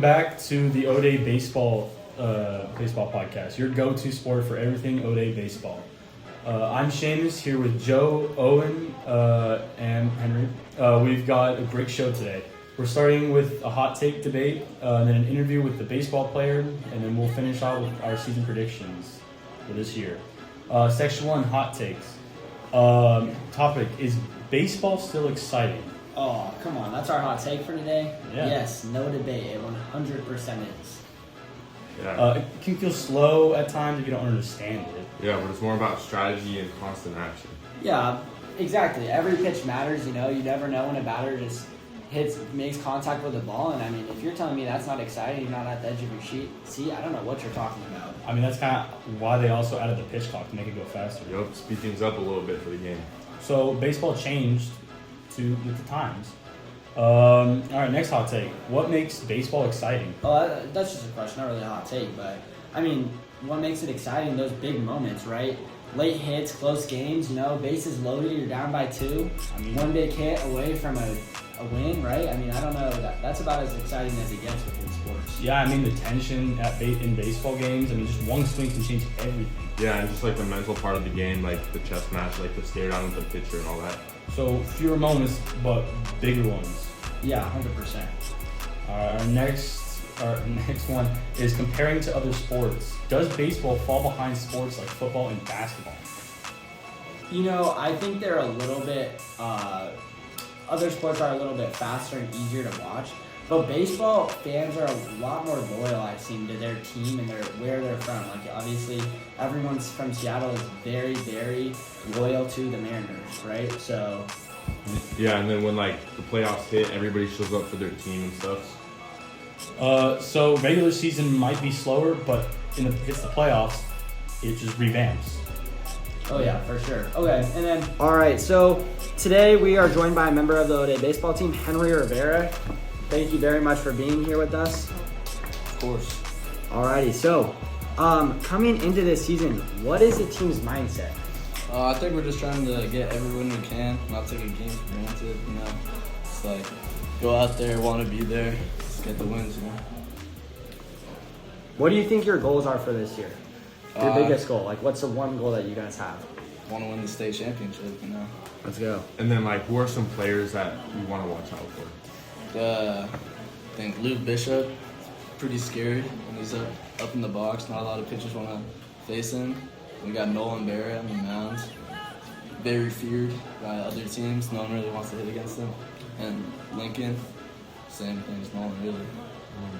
welcome back to the O'Day Baseball podcast, your go-to sport for everything O'Day Baseball. I'm Seamus here with Joe, Owen, and Henry. We've got a great show today. We're starting with a hot take debate, and then an interview with the baseball player, and then we'll finish out with our season predictions for this year. Section 1, hot takes. Topic, is baseball still exciting? Oh, come on. That's our hot take for today? Yeah. Yes, no debate. It 100% is. Yeah. It can feel slow at times if you don't understand it. Yeah, but it's more about strategy and constant action. Yeah, exactly. Every pitch matters, you never know when a batter just makes contact with the ball. And, I mean, if you're telling me that's not exciting, you're not at the edge of your seat, I don't know what you're talking about. I mean, that's kind of why they also added the pitch clock to make it go faster. Yup, speed things up a little bit for the game. So baseball changed with the times. All right, next hot take. What makes baseball exciting? Oh, that's just a question, not really a hot take, but I mean, what makes it exciting? Those big moments, right? Late hits, close games. Bases loaded, you're down by 2. I mean, One big hit away from a win, right? I mean, I don't know. That's about as exciting as it gets within sports. yeah, I mean the tension in baseball games. I mean, just one swing can change everything. Yeah, and just like the mental part of the game, like the chess match, like the stare down with the pitcher and all that. So fewer moments, but bigger ones. Yeah, 100%. Our next one is comparing to other sports. Does baseball fall behind sports like football and basketball? I think they're a little bit. Other sports are a little bit faster and easier to watch. But baseball fans are a lot more loyal, I've seen, to their team and where they're from. Like, obviously, everyone from Seattle is very, very loyal to the Mariners, right? So, Yeah, and then when like the playoffs hit, everybody shows up for their team and stuff. So regular season might be slower, but hits the playoffs, it just revamps. oh yeah, for sure. Okay, and then... All right, so today we are joined by a member of the O'Day baseball team, Henry Rivera. Thank you very much for being here with us. Of course. Alrighty, so coming into this season, what is the team's mindset? I think we're just trying to get every win we can, not take a game for granted, It's like, go out there, want to be there, just get the wins, What do you think your goals are for this year? Your Uh, biggest goal? Like, what's the one goal that you guys have? Want to win the state championship, Let's go. And then like, who are some players that we want to watch out for? I think Luke Bishop, pretty scary when he's up in the box. Not a lot of pitchers want to face him. We got Nolan Barrett on the mound. Very feared by other teams. No one really wants to hit against him. And Lincoln, same thing as Nolan, really.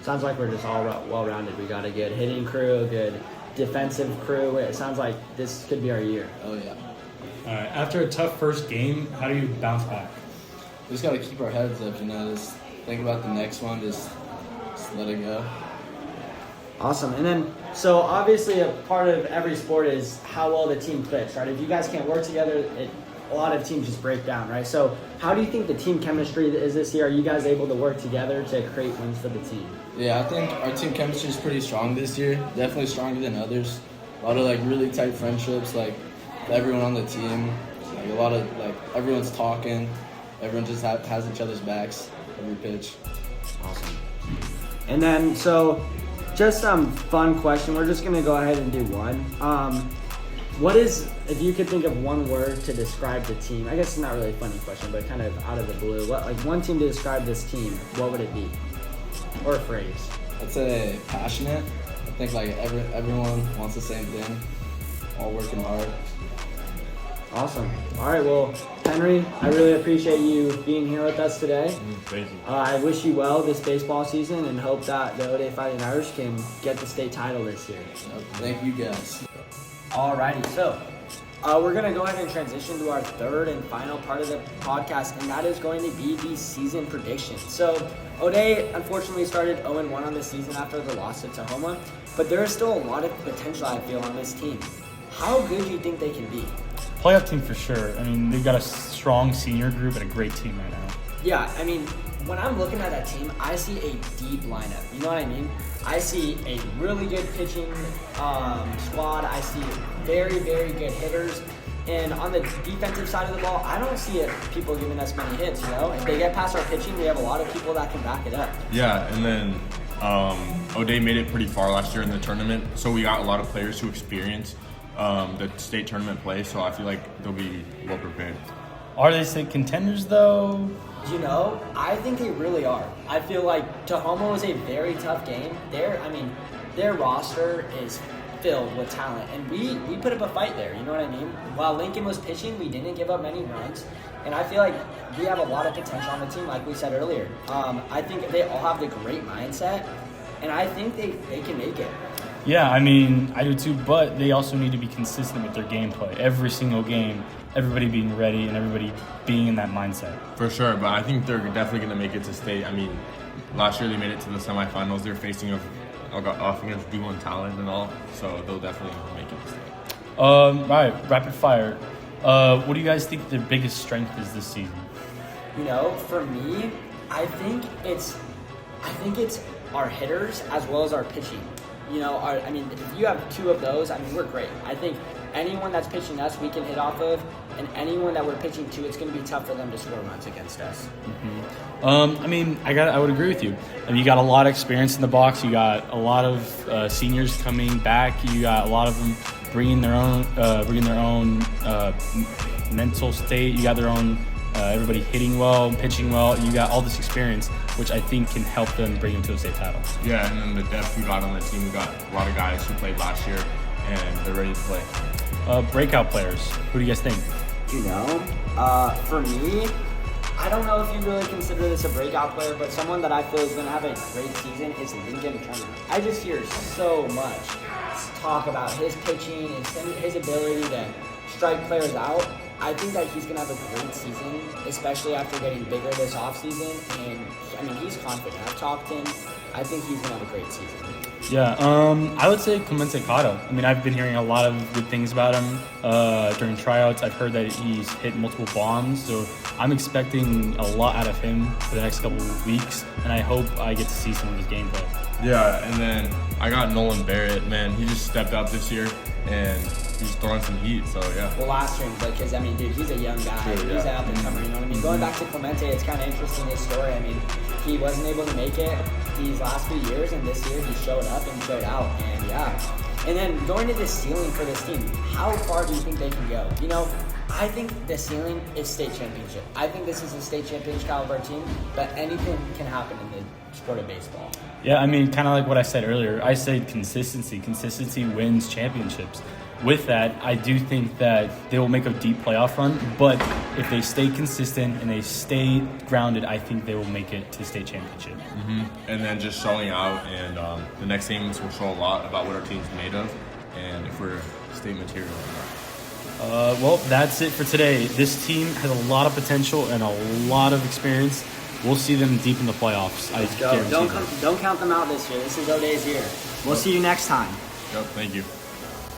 Sounds like we're just all well-rounded. We got a good hitting crew, a good defensive crew. It sounds like this could be our year. Oh, yeah. All right, after a tough first game, how do you bounce back? We just got to keep our heads up, just think about the next one, just let it go. Awesome. And then, so obviously a part of every sport is how well the team clicks, right? If you guys can't work together, a lot of teams just break down, right? So how do you think the team chemistry is this year? Are you guys able to work together to create wins for the team? Yeah, I think our team chemistry is pretty strong this year. Definitely stronger than others. A lot of really tight friendships, everyone on the team. A lot of everyone's talking. Everyone just has each other's backs every pitch. Awesome. And then, so just fun question. We're just gonna go ahead and do one. If you could think of one word to describe the team? I guess it's not really a funny question, but kind of out of the blue. One team to describe this team? What would it be? Or a phrase? I'd say passionate. I think everyone wants the same thing. All working hard. Awesome. All right, well, Henry, I really appreciate you being here with us today. Thank you. I wish you well this baseball season and hope that the O'Day Fighting Irish can get the state title this year. Thank you guys. Alrighty, so we're going to go ahead and transition to our third and final part of the podcast, and that is going to be the season predictions. So O'Day unfortunately started 0-1 on the season after the loss to Tahoma, but there is still a lot of potential, I feel, on this team. How good do you think they can be? Playoff team for sure. I mean, they've got a strong senior group and a great team right now. Yeah, I mean, when I'm looking at that team, I see a deep lineup. You know what I mean? I see a really good pitching squad. I see very, very good hitters. And on the defensive side of the ball, I don't see people giving us many hits, If they get past our pitching, we have a lot of people that can back it up. Yeah, and then O'Day made it pretty far last year in the tournament, so we got a lot of players who experience the state tournament play. So I feel like they'll be well prepared. Are they state contenders though? You know, I think they really are. I feel like Tahoma was a very tough game. Their roster is filled with talent, and we put up a fight there. You know what I mean? While Lincoln was pitching, we didn't give up many runs, and I feel like we have a lot of potential on the team, like we said earlier. I think they all have the great mindset, and I think they can make it. Yeah, I mean, I do too, but they also need to be consistent with their gameplay. Every single game, everybody being ready and everybody being in that mindset. For sure, but I think they're definitely going to make it to state. I mean, last year they made it to the semifinals. They're facing off against D1 talent and all, so they'll definitely make it to state. All right, rapid fire. What do you guys think their biggest strength is this season? You know, for me, I think it's our hitters as well as our pitching. You know, if you have two of those, we're great. I think anyone that's pitching us, we can hit off of, and anyone that we're pitching to, it's going to be tough for them to score runs against us. I would agree with you. You got a lot of experience in the box. You got a lot of seniors coming back. You got a lot of them bringing their own mental state. You got their own everybody hitting well, pitching well. You got all this experience, which I think can help them bring them to a state title. Yeah, and then the depth we got on the team, we got a lot of guys who played last year, and they're ready to play. Breakout players. Who do you guys think? You know, for me, I don't know if you really consider this a breakout player, but someone that I feel is going to have a great season is Lincoln Turner. I just hear so much talk about his pitching and his ability to strike players out. I think that he's going to have a great season, especially after getting bigger this offseason. And, he's confident. I've talked to him. I think he's going to have a great season. Yeah, I would say Clemente Cotto. I've been hearing a lot of good things about him during tryouts. I've heard that he's hit multiple bombs, so I'm expecting a lot out of him for the next couple of weeks, and I hope I get to see some of his gameplay. Yeah, and then I got Nolan Barrett. Man, he just stepped up this year, and he's throwing some heat, so yeah. Well, last year, because, dude, he's a young guy. True, he's yeah. an up-and-comer, you know what I mean? Going back to Clemente, it's kind of interesting, his story. He wasn't able to make it these last few years, and this year he showed up and showed out, and yeah. And then going to the ceiling for this team, how far do you think they can go? You know, I think the ceiling is state championship. I think this is a state championship caliber team, but anything can happen in the sport of baseball. Yeah, kind of like what I said earlier. I said consistency. Consistency wins championships. With that, I do think that they will make a deep playoff run, but if they stay consistent and they stay grounded, I think they will make it to state championship. Mm-hmm. And then just showing out, and the next games will show a lot about what our team's made of, and if we're state material or not. Well, that's it for today. This team has a lot of potential and a lot of experience. We'll see them deep in the playoffs. Let's go. Don't count them out this year. This is O'Day's year. We'll see you next time. Yep, thank you.